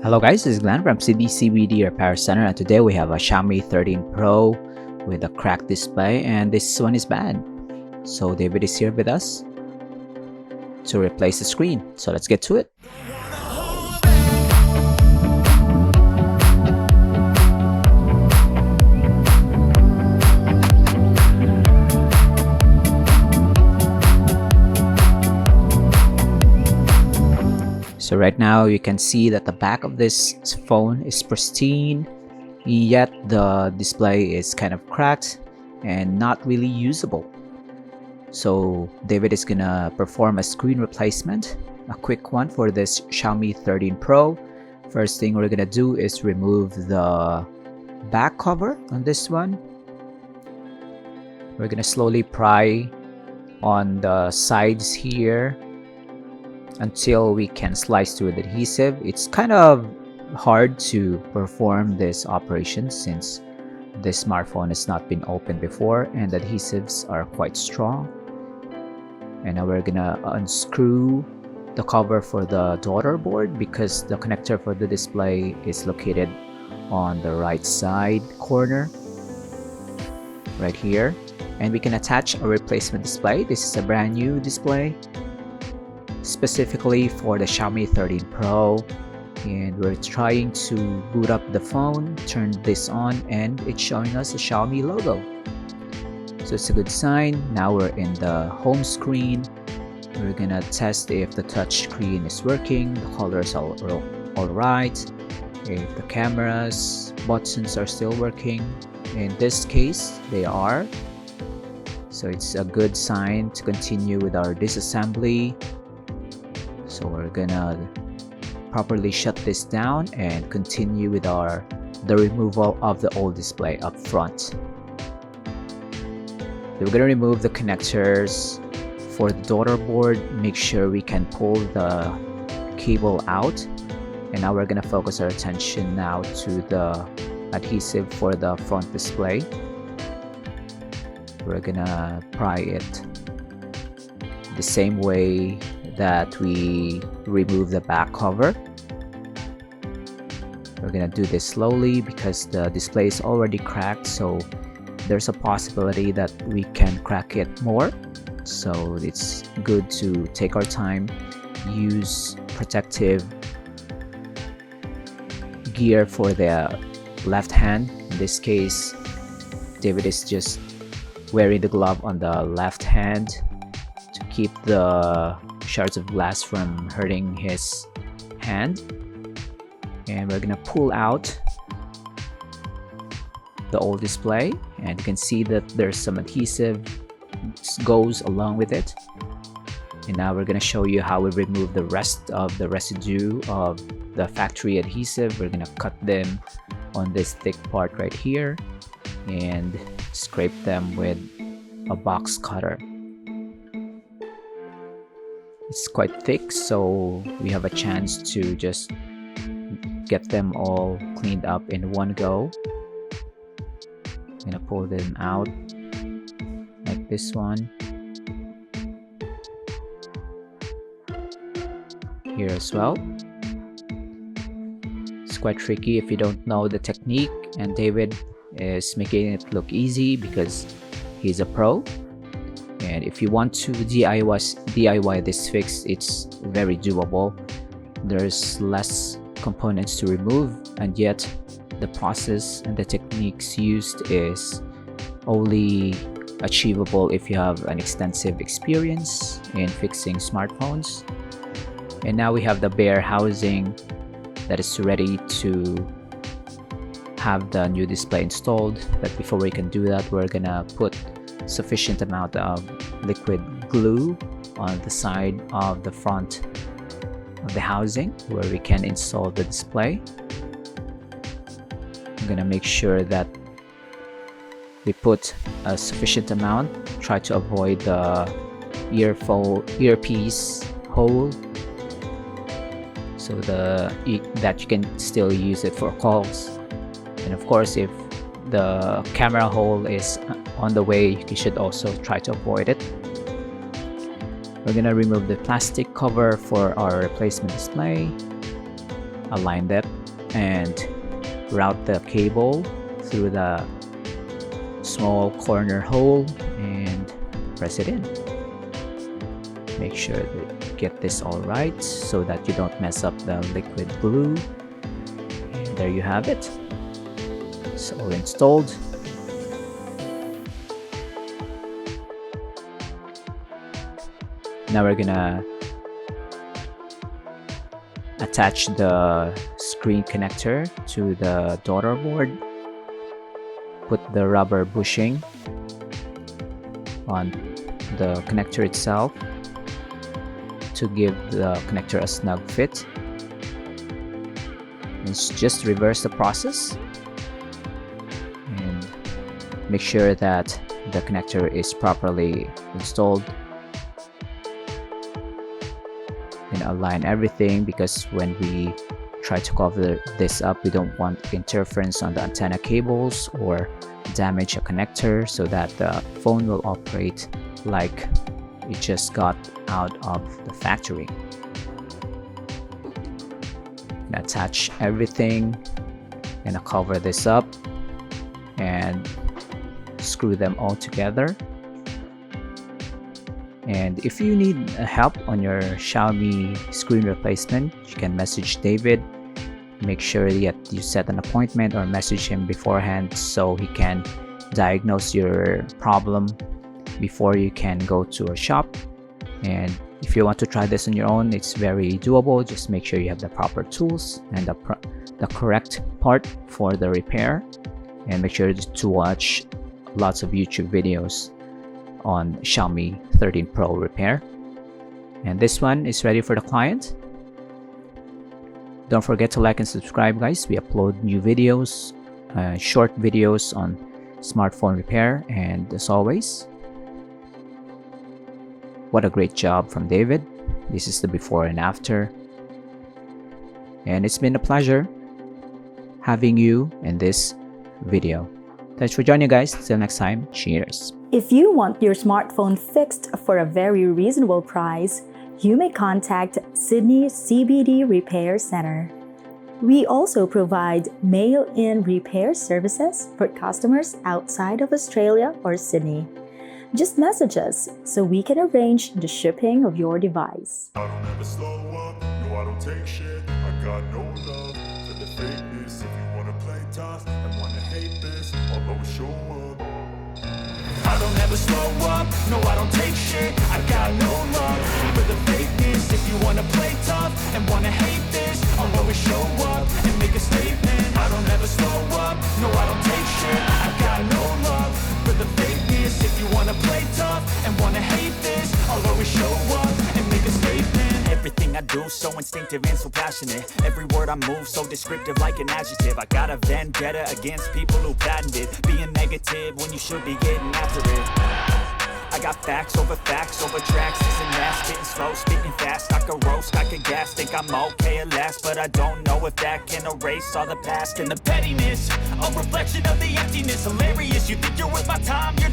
Hello guys, this is Glenn from Sydney CBD Repair Centre, and today we have a Xiaomi 13 Pro with a cracked display, and this one is bad. So David is here with us to replace the screen. So let's get to it. So right now you can see that the back of this phone is pristine, yet the display is kind of cracked and not really usable. So David is gonna perform a screen replacement, a quick one for this Xiaomi 13 Pro. First thing we're gonna do is remove the back cover on this one. We're gonna slowly pry on the sides here until we can slice through the adhesive. It's kind of hard to perform this operation since this smartphone has not been opened before and the adhesives are quite strong. And now we're gonna unscrew the cover for the daughter board because the connector for the display is located on the right side corner right here, and we can attach a replacement display. This is a brand new display specifically for the Xiaomi 13 Pro, and we're trying to boot up the phone, turn this on, and it's showing us the Xiaomi logo. So it's a good sign. Now we're in the home screen. We're gonna test if the touch screen is working, the colors are all right, if the cameras buttons are still working. In this case they are, so it's a good sign to continue with our disassembly. So we're gonna properly shut this down and continue with the removal of the old display up front. We're gonna remove the connectors for the daughter board. Make sure we can pull the cable out, and now we're gonna focus our attention now to the adhesive for the front display. We're gonna pry it the same way that we remove the back cover. We're gonna do this slowly because the display is already cracked, so there's a possibility that we can crack it more. So it's good to take our time, use protective gear for the left hand. In this case, David is just wearing the glove on the left hand to keep the shards of glass from hurting his hand. And we're gonna pull out the old display, and you can see that there's some adhesive goes along with it. And now we're gonna show you how we remove the rest of the residue of the factory adhesive. We're gonna cut them on this thick part right here and scrape them with a box cutter. It's quite thick, so we have a chance to just get them all cleaned up in one go. I'm gonna pull them out like this one. Here as well. It's quite tricky if you don't know the technique, and David is making it look easy because he's a pro. And if you want to DIY this fix, it's very doable. There's less components to remove, and yet the process and the techniques used is only achievable if you have an extensive experience in fixing smartphones. And now we have the bare housing that is ready to have the new display installed. But before we can do that, we're gonna put sufficient amount of liquid glue on the side of the front of the housing where we can install the display. I'm gonna make sure that we put a sufficient amount, try to avoid the earpiece hole, so that you can still use it for calls. And of course, if the camera hole is on the way, you should also try to avoid it. We're gonna remove the plastic cover for our replacement display. align that and route the cable through the small corner hole and press it in. Make sure that you get this all right so that you don't mess up the liquid glue. And there you have it. It's all installed. Now we're gonna attach the screen connector to the daughter board. Put the rubber bushing on the connector itself to give the connector a snug fit. And just reverse the process and make sure that the connector is properly installed. And align everything, because when we try to cover this up, we don't want interference on the antenna cables or damage a connector, so that the phone will operate like it just got out of the factory. Attach everything and cover this up and screw them all together. And if you need help on your Xiaomi screen replacement, you can message David. Make sure that you set an appointment or message him beforehand so he can diagnose your problem before you can go to a shop. And if you want to try this on your own, it's very doable. Just make sure you have the proper tools and the correct part for the repair, and make sure to watch lots of YouTube videos on Xiaomi 13 Pro repair. And this one is ready for the client. Don't forget to like and subscribe, guys. We upload new videos, short videos on smartphone repair. And as always, what a great job from David. This is the before and after, and it's been a pleasure having you in this video. Thanks for joining, guys. Till next time, cheers. If you want your smartphone fixed for a very reasonable price, you may contact Sydney CBD Repair Centre. We also provide mail-in repair services for customers outside of Australia or Sydney. Just message us so we can arrange the shipping of your device. I don't ever slow up, no I don't take shit. I got no love for the fakeness. If you wanna play tough and wanna hate this, I'll always show up. I don't ever slow up, no I don't take shit. I got no love for the fakeness. If you wanna play tough and wanna hate this, I'll always show up and make a statement. I don't ever slow up, no I don't take shit. I got no love for the fakeness. If you wanna play tough and wanna hate this, I'll always show up and make a statement. Everything I do so instinctive and so passionate. Every word I move so descriptive like an adjective. I got a vendetta against people who patented being negative when you should be getting after it. I got facts over tracks, this and that, spitting slow, spitting fast. I could roast, I could gas, think I'm okay at last, but I don't know if that can erase all the past and the pettiness. A reflection of the emptiness, hilarious. You think you're worth my time, you're